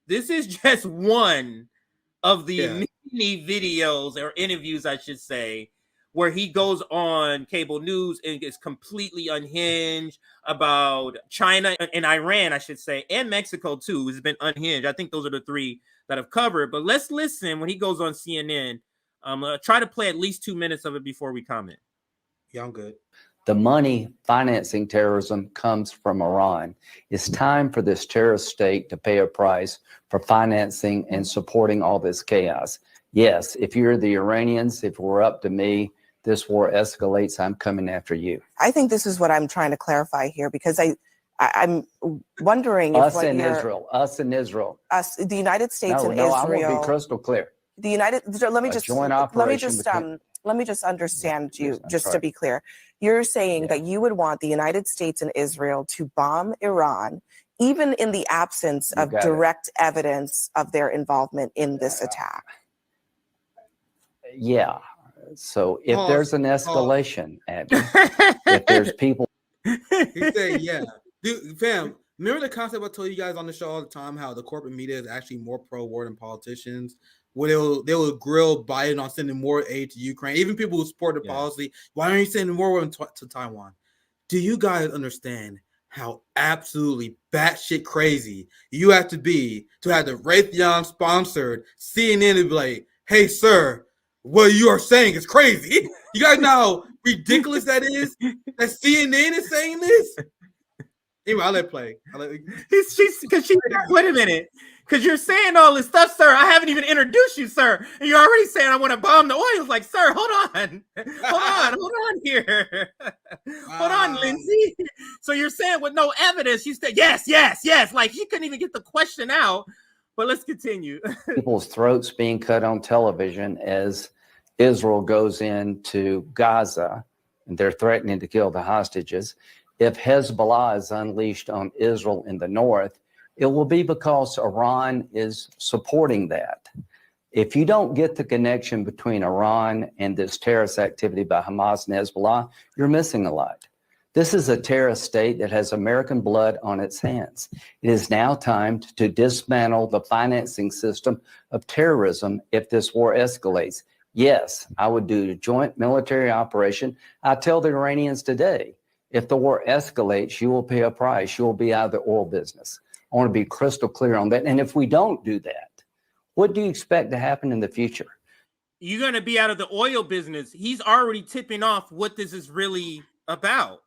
This is just one of the many videos or interviews, I should say, where he goes on cable news and is completely unhinged about China and Iran, I should say, and Mexico too, has been unhinged. I think those are the three that have covered. But let's listen when he goes on CNN. Try to play at least 2 minutes of it before we comment. Yeah, I'm good. The money financing terrorism comes from Iran. It's time for this terrorist state to pay a price for financing and supporting all this chaos. Yes, if you're the Iranians, if it were up to me, this war escalates, I'm coming after you. I think this is what I'm trying to clarify here, because I'm wondering if us in Israel, the United States and Israel. I will be crystal clear. The United. Let me just understand you, just to be clear. You're saying that you would want the United States and Israel to bomb Iran, even in the absence of direct evidence of their involvement in this attack. Yeah. So if there's an escalation, if there's people. He said, yeah. Dude, fam, remember the concept I told you guys on the show all the time, how the corporate media is actually more pro-war than politicians? Where they will grill Biden on sending more aid to Ukraine. Even people who support the policy, why aren't you sending more to Taiwan? Do you guys understand how absolutely batshit crazy you have to be to have the Raytheon-sponsored CNN to be like, hey, sir, what you are saying is crazy. You guys know how ridiculous that is? That CNN is saying this? Anyway, I'll let it play. Wait a minute. Because you're saying all this stuff, sir. I haven't even introduced you, sir. And you're already saying I want to bomb the oil. It's like, sir, hold on. Hold on here. Hold on, Lindsey. So you're saying with no evidence, you said, yes. Like, you couldn't even get the question out. But let's continue. People's throats being cut on television as Israel goes into Gaza, and they're threatening to kill the hostages. If Hezbollah is unleashed on Israel in the north, it will be because Iran is supporting that. If you don't get the connection between Iran and this terrorist activity by Hamas and Hezbollah, you're missing a lot. This is a terrorist state that has American blood on its hands. It is now time to dismantle the financing system of terrorism if this war escalates. Yes, I would do a joint military operation. I tell the Iranians today, if the war escalates, you will pay a price. You will be out of the oil business. I want to be crystal clear on that. And if we don't do that, what do you expect to happen in the future? You're going to be out of the oil business. He's already tipping off what this is really about.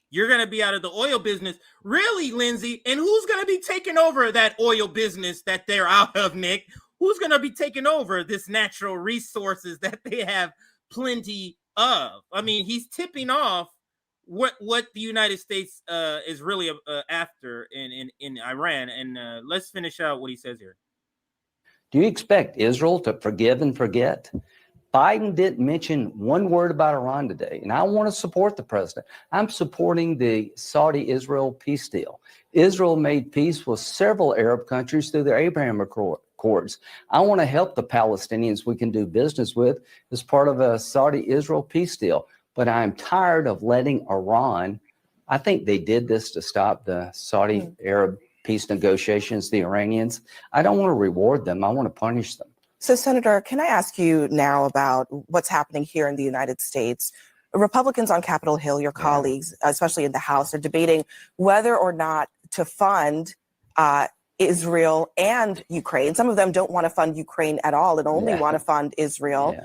You're going to be out of the oil business. Really, Lindsey? And who's going to be taking over that oil business that they're out of, Nick? Who's going to be taking over this natural resources that they have plenty of? I mean, he's tipping off what the United States is really after in Iran. And let's finish out what he says here. Do you expect Israel to forgive and forget? Biden didn't mention one word about Iran today, and I want to support the president. I'm supporting the Saudi-Israel peace deal. Israel made peace with several Arab countries through the Abraham Accords. I want to help the Palestinians we can do business with as part of a Saudi-Israel peace deal. But I'm tired of letting Iran, I think they did this to stop the Saudi-Arab peace negotiations, the Iranians. I don't want to reward them. I want to punish them. So, Senator, can I ask you now about what's happening here in the United States? Republicans on Capitol Hill, your colleagues, especially in the House, are debating whether or not to fund Israel and Ukraine. Some of them don't want to fund Ukraine at all and only want to fund Israel.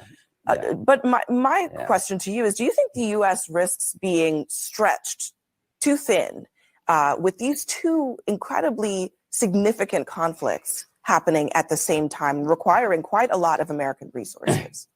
But my question to you is, do you think the U.S. risks being stretched too thin with these two incredibly significant conflicts happening at the same time, requiring quite a lot of American resources?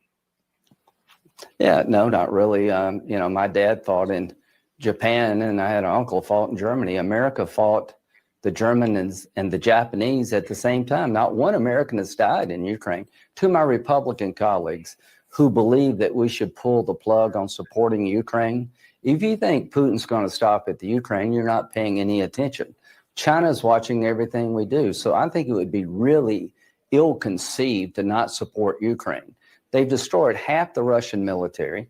Yeah, no, not really. My dad fought in Japan and I had an uncle fought in Germany. America fought the Germans and the Japanese at the same time. Not one American has died in Ukraine. To my Republican colleagues who believe that we should pull the plug on supporting Ukraine, if you think Putin's going to stop at the Ukraine, you're not paying any attention. China's watching everything we do. So I think it would be really ill-conceived to not support Ukraine. They've destroyed half the Russian military.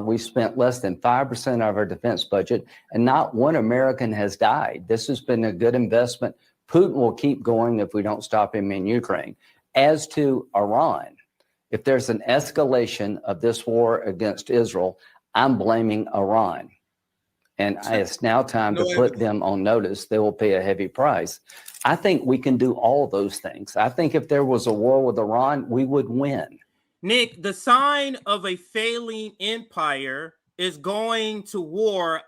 We spent less than 5% of our defense budget, and not one American has died. This has been a good investment Putin will keep going if we don't stop him in Ukraine. As to Iran, if there's an escalation of this war against Israel, I'm blaming Iran. And it's now time to put them on notice. They will pay a heavy price. I think we can do all those things. I think if there was a war with Iran, we would win. Nick, the sign of a failing empire is going to war.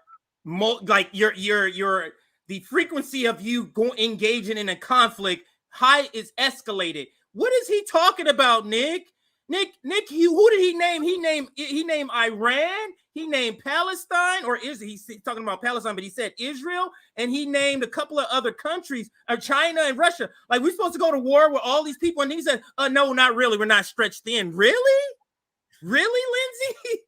Like the frequency of you engaging in a conflict is escalated. What is he talking about, Nick? Nick, who did he name? He named Iran. He named Palestine, or is he's talking about Palestine? But he said Israel, and he named a couple of other countries, China and Russia. Like, we're supposed to go to war with all these people, and he said, "No, not really. We're not stretched thin." Really, Lindsey?